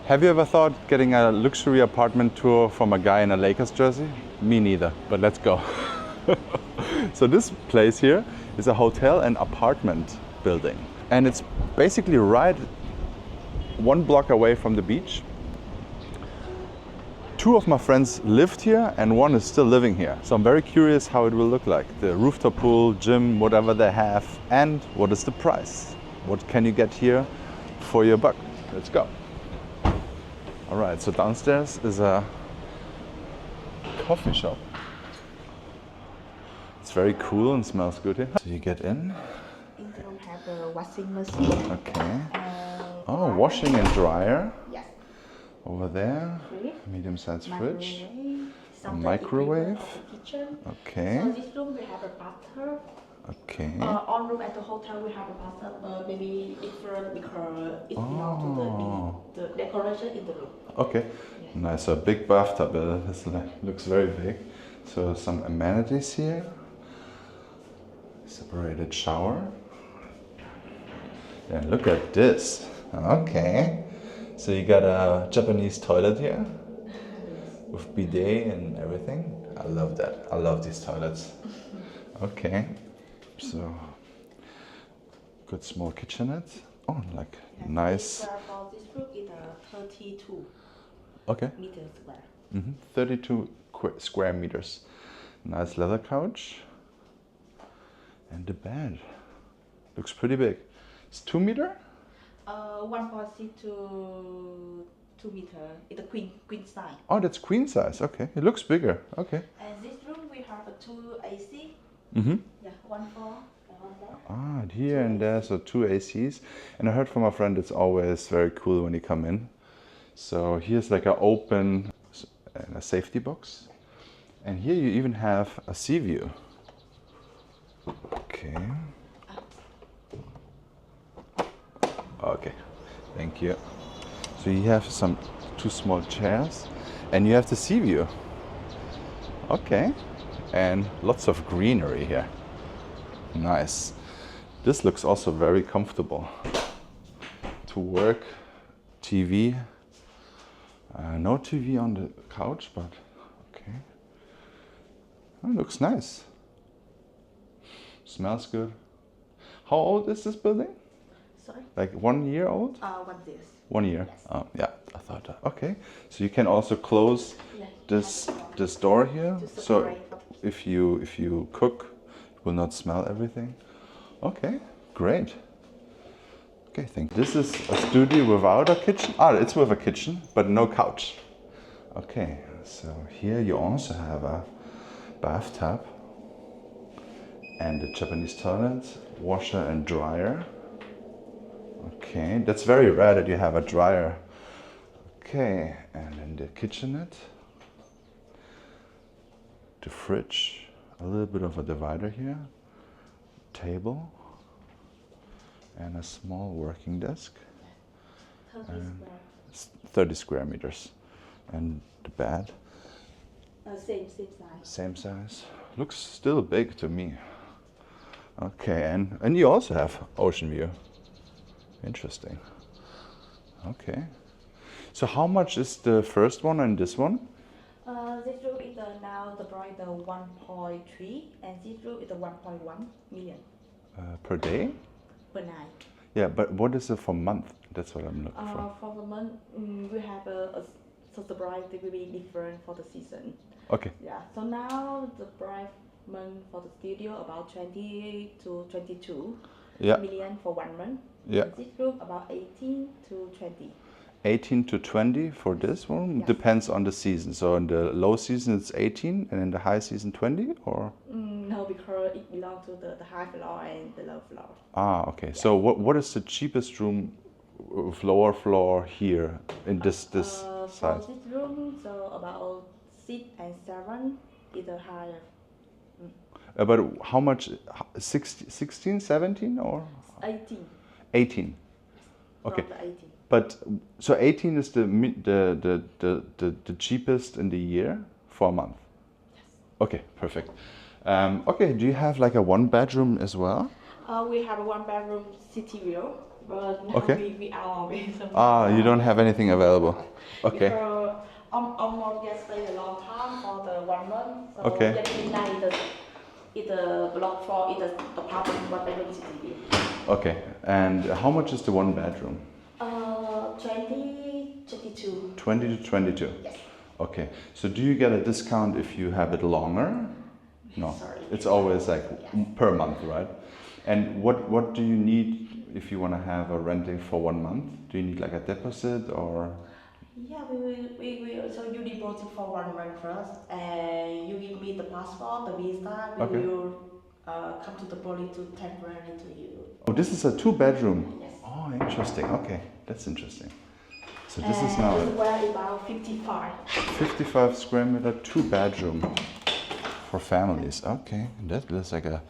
Have you ever thought getting a luxury apartment tour from a guy in a Lakers jersey? Me neither, but let's go. So this place here is a hotel and apartment building. And it's basically right 1 block away from the beach. 2 of my friends lived here and 1 is still living here. So I'm very curious how it will look like. The rooftop pool, gym, whatever they have. And what is the price? What can you get here for your buck? Let's go. All right, so downstairs is a coffee shop. It's very cool and smells good here. So you get in. In the room have a washing machine. Okay. Oh, washing and dryer. Yes. Over there, medium-sized fridge, a microwave. Kitchen. Okay. So this room we have a bathtub. Okay. All room at the hotel we have a bathtub, maybe different because it belongs to the decoration in the room. Okay. Yes. Nice. So a big bathtub. This looks very big. So some amenities here. Separated shower. And look at this. Okay. So you got a Japanese toilet here with bidet and everything. I love that. I love these toilets. Okay. So good small kitchenette. Oh, like nice. For this room is 32 meters square. 32 square meters. Nice leather couch. And the bed. Looks pretty big. It's 2 meter? 1.6 to 2 meter. It's a queen size. Oh, that's queen size. Okay. It looks bigger. Okay. And this room we have 2 AC. Mm-hmm. Yeah, 1 floor and 1 there. Ah, here and there, so 2 ACs. And I heard from a friend it's always very cool when you come in. So here's like an open and a safety box. And here you even have a sea view. Okay. Okay, thank you. So you have 2 small chairs and you have the sea view. Okay. And lots of greenery here. Nice. This looks also very comfortable to work. TV. No TV on the couch, but okay. Oh, looks nice. Smells good. How old is this building? Sorry? Like 1 year old? 1 year. 1 year? Yes. Oh, yeah, I thought that. Okay. So you can also close this door here. So if you cook, it will not smell everything. Okay, great. Okay, thank you. This is a studio without a kitchen. Ah, it's with a kitchen, but no couch. Okay, so here you also have a bathtub and a Japanese toilet, washer and dryer. Okay, that's very rare that you have a dryer. Okay, and then the kitchenette, the fridge, a little bit of a divider here, table, and a small working desk. 30 square meters. And the bed? Same size. Same size. Looks still big to me. Okay, and you also have ocean view. Interesting. Okay. So how much is the first one and this one? This room is now the price 1.3 and this room is 1.1 million. Per day? Per night. Yeah, but what is it for month? That's what I'm looking for. For the month, we have so the price will be different for the season. Okay. Yeah. So now the price month for the studio about 20 to 22 million for 1 month. Yeah. And this room about 18 to 20. 18 to 20 for this one? Yes. Depends on the season. So in the low season it's 18 and in the high season 20 or? No, because it belongs to the high floor and the low floor. Ah, okay. Yeah. So what is the cheapest room with lower floor here in this size? For this room, so about 6 and 7 is a higher. But how much? 16, 17 or? 18. 18. Okay. 18. But so 18 is the cheapest in the year for a month. Yes. Okay, perfect. Okay, do you have like a 1 bedroom as well? We have a 1 bedroom city view. But now Okay. we are with some. Ah, you don't have anything available. Okay. Because almost get stay a long time for the 1 month. So Okay. getting night it's a block for it's a apartment 1 bedroom city. Okay. And how much is the one bedroom? 20, 22. 20 to 22. Yes. Okay. So do you get a discount if you have it longer? No. Sorry. It's always like per month, right? And what do you need if you want to have a renting for 1 month? Do you need like a deposit or? Yeah, we so you deposit for 1 month first, and you give me the passport, the visa. We Okay. will come to the police to temporarily to you. Oh, this is a 2 bedroom. Yes. Oh, interesting. Okay, that's interesting. So this is This now where about 55. 55 square meter, 2 bedroom for families. Okay, that's like a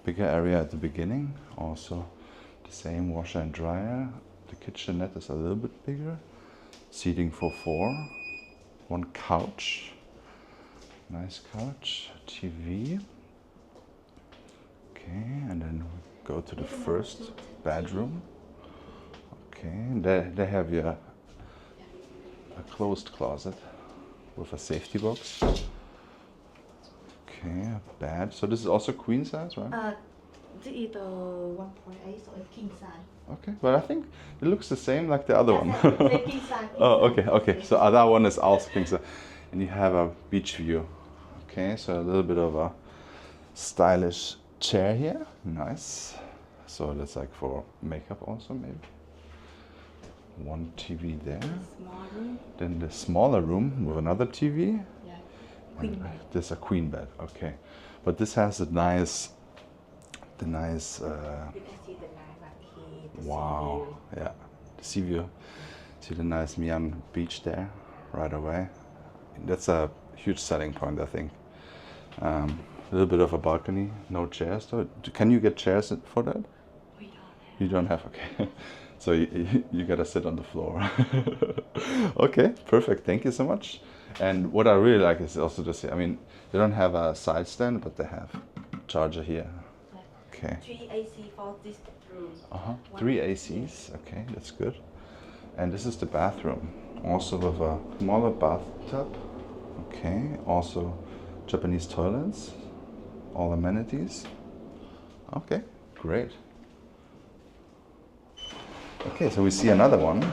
bigger area at the beginning. Also, the same washer and dryer. The kitchenette is a little bit bigger. Seating for 4. One couch. Nice couch. TV. Okay, and then we go to the first bedroom. Okay, there have you a closed closet with a safety box. Okay, a bed. So this is also queen size, right? This is the 1.8, so it's king size. Okay, but I think it looks the same like the other one. It's king size. Oh, okay. So that one is also king size, and you have a beach view. Okay, so a little bit of a stylish chair here. Nice. So that's like for makeup also maybe. One TV there. Small room. Then the smaller room with another TV. Yeah. Queen bed. This is a queen bed. Okay, but this has the nice. You can see the nice marquee. The Wow. Yeah. The sea view. See the nice Mian beach there right away. That's a huge selling point, I think. A little bit of a balcony, no chairs though. Can you get chairs for that? We don't have. You don't have, okay. So you gotta sit on the floor. Okay, perfect. Thank you so much. And what I really like is also to see, I mean, they don't have a side stand, but they have charger here. Okay. 3 AC for this room. 3 ACs. Okay, that's good. And this is the bathroom, also with a smaller bathtub. Okay, also Japanese toilets, all amenities. Okay, great. Okay, so we see another one.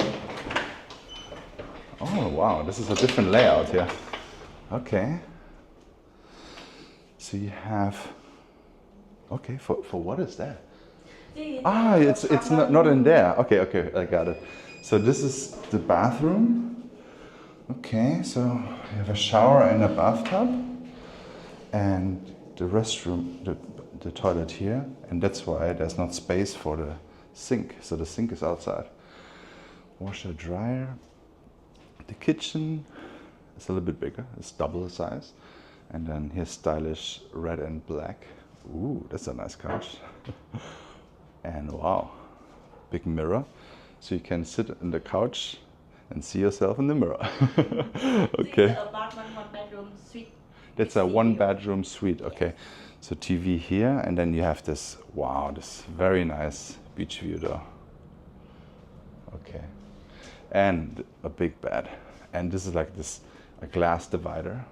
Oh wow, this is a different layout here. Okay. So you have. Okay, for what is that? Ah, it's not in there. Okay, I got it. So this is the bathroom. Okay, so you have a shower and a bathtub, and the restroom, the toilet here, and that's why there's not space for the sink. So the sink is outside. Washer, dryer. The kitchen is a little bit bigger. It's double the size, and then here's stylish red and black. Ooh, that's a nice couch. And wow, big mirror. So you can sit in the couch and see yourself in the mirror. Okay. This is apartment 1 bedroom suite. That's a 1 bedroom suite. Okay. So TV here, and then you have this, wow, this very nice beach view though. Okay. And a big bed. And this is like this, a glass divider.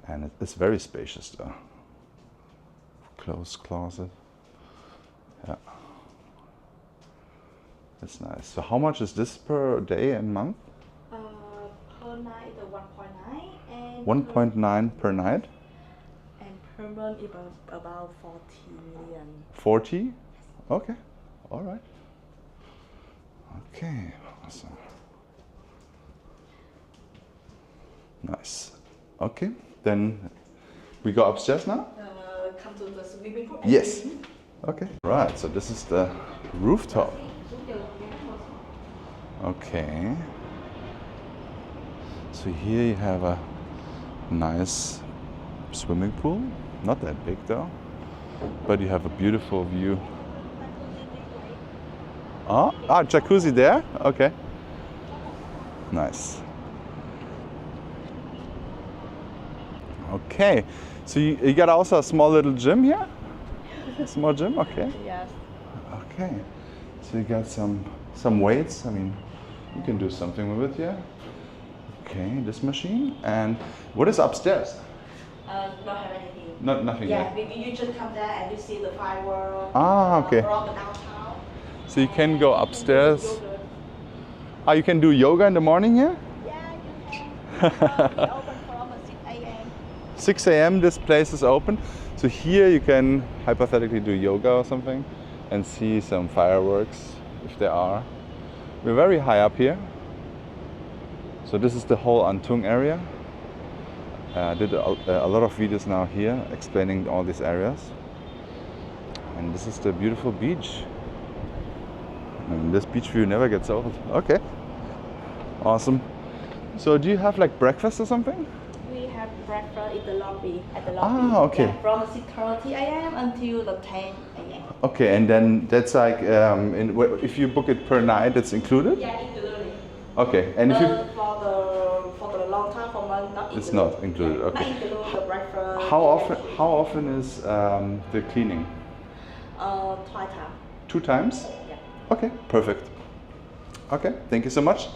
And it's very spacious though. Closed closet. Yeah. That's nice. So how much is this per day and month? Per night the 1.9 and 1.9 per night? and per month about 40 million. 40? Okay. All right. Okay. Awesome. Nice. Okay. Then we go upstairs now? Come to the swimming pool. Yes. Okay. Right. So this is the rooftop. Okay. So here you have a nice swimming pool. Not that big though, but you have a beautiful view. Jacuzzi there? Okay. Nice. Okay. So you got also a small little gym here? A small gym? Okay. Yes. Okay. So So you got some weights. I mean, you can do something with it, yeah. Okay, this machine. And what is upstairs? Not have anything. Nothing. Yeah, you just come there and you see the fireworks. Okay. From the downtown. So you can go upstairs. You can do yoga in the morning here? Yeah, you can. We open from 6 a.m. 6 a.m. this place is open. So here you can hypothetically do yoga or something and see some fireworks if there are. We're very high up here. So this is the whole An Thuong area. I did a lot of videos now here explaining all these areas. And this is the beautiful beach. And this beach view never gets old. Okay. Awesome. So do you have like breakfast or something? We have breakfast in the lobby, at the lobby. Okay. Yeah, from 6:30 a.m. until the 10 a.m. Okay, and then that's like, if you book it per night, it's included? Yeah, included. Okay, and if you... For the long time, for month, not included. It's not included, okay. Not included the breakfast. How often is the cleaning? Twice time. 2 times? Yeah. Okay, perfect. Okay, thank you so much.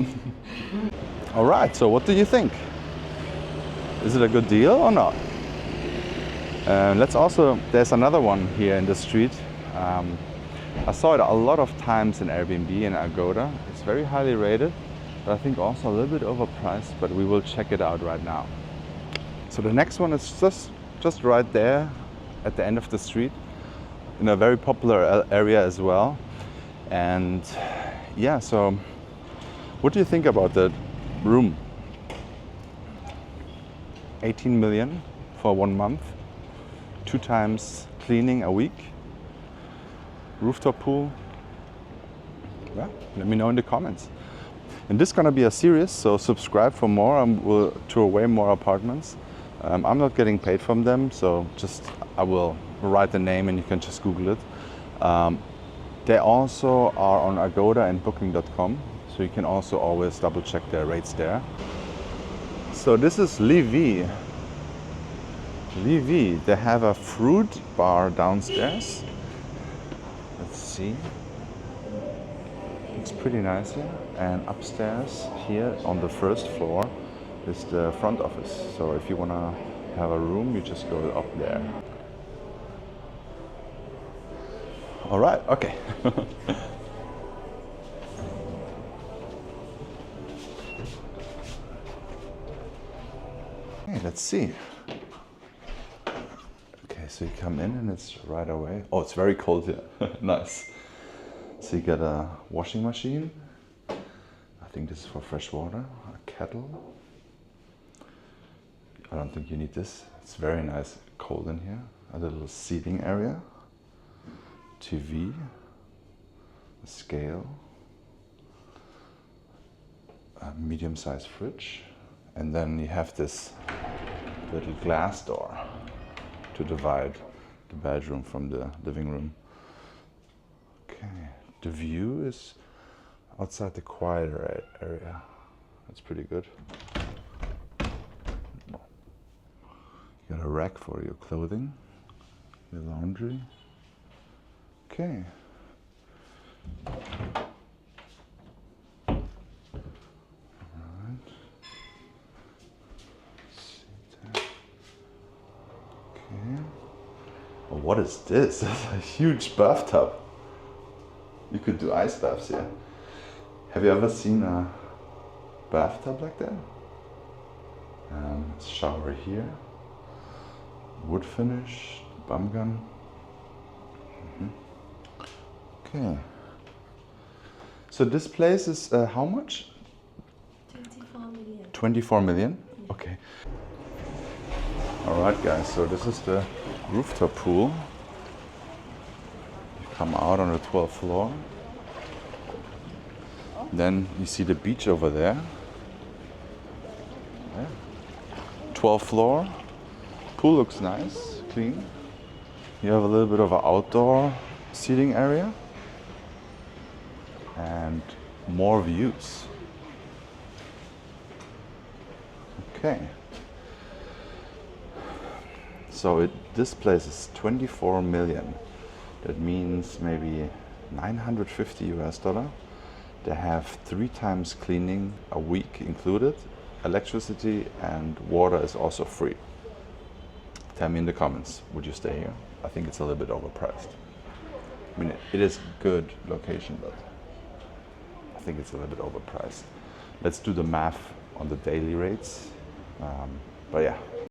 All right, so what do you think? Is it a good deal or not? There's another one here in the street. I saw it a lot of times in Airbnb and Agoda. It's very highly rated, but I think also a little bit overpriced, but we will check it out right now. So the next one is just right there at the end of the street, in a very popular area as well. And yeah, so what do you think about the room? 18 million for 1 month, 2 times cleaning a week, rooftop pool. Yeah, let me know in the comments. And this is gonna be a series, so subscribe for more. We'll tour way more apartments. I'm not getting paid from them, so I will write the name and you can just Google it. They also are on Agoda and booking.com, so you can also always double check their rates there. So this is Livie. Livie, they have a fruit bar downstairs. Let's see. It's pretty nice here. And upstairs here on the first floor is the front office. So if you want to have a room, you just go up there. All right, okay. Okay, let's see. Okay, so you come in and it's right away. Oh, it's very cold here. Nice. So you get a washing machine. I think this is for fresh water. A kettle. I don't think you need this. It's very nice, cold in here. A little seating area. TV. A scale. A medium-sized fridge. And then you have this little glass door to divide the bedroom from the living room. Okay, the view is outside the quieter area. That's pretty good. You got a rack for your clothing, your laundry. Okay. What is this? That's a huge bathtub. You could do ice baths here. Have you ever seen a bathtub like that? Shower here. Wood finish, bum gun. Okay. So this place is how much? 24 million. 24 million? Okay. Alright guys, so this is the rooftop pool. You come out on the 12th floor. Then you see the beach over there. Yeah. 12th floor. Pool looks nice, clean. You have a little bit of an outdoor seating area. And more views. Okay. So this place is 24 million. That means maybe 950 US dollar. They have 3 times cleaning a week included. Electricity and water is also free. Tell me in the comments, would you stay here? I think it's a little bit overpriced. I mean, it is good location, but I think it's a little bit overpriced. Let's do the math on the daily rates. But yeah,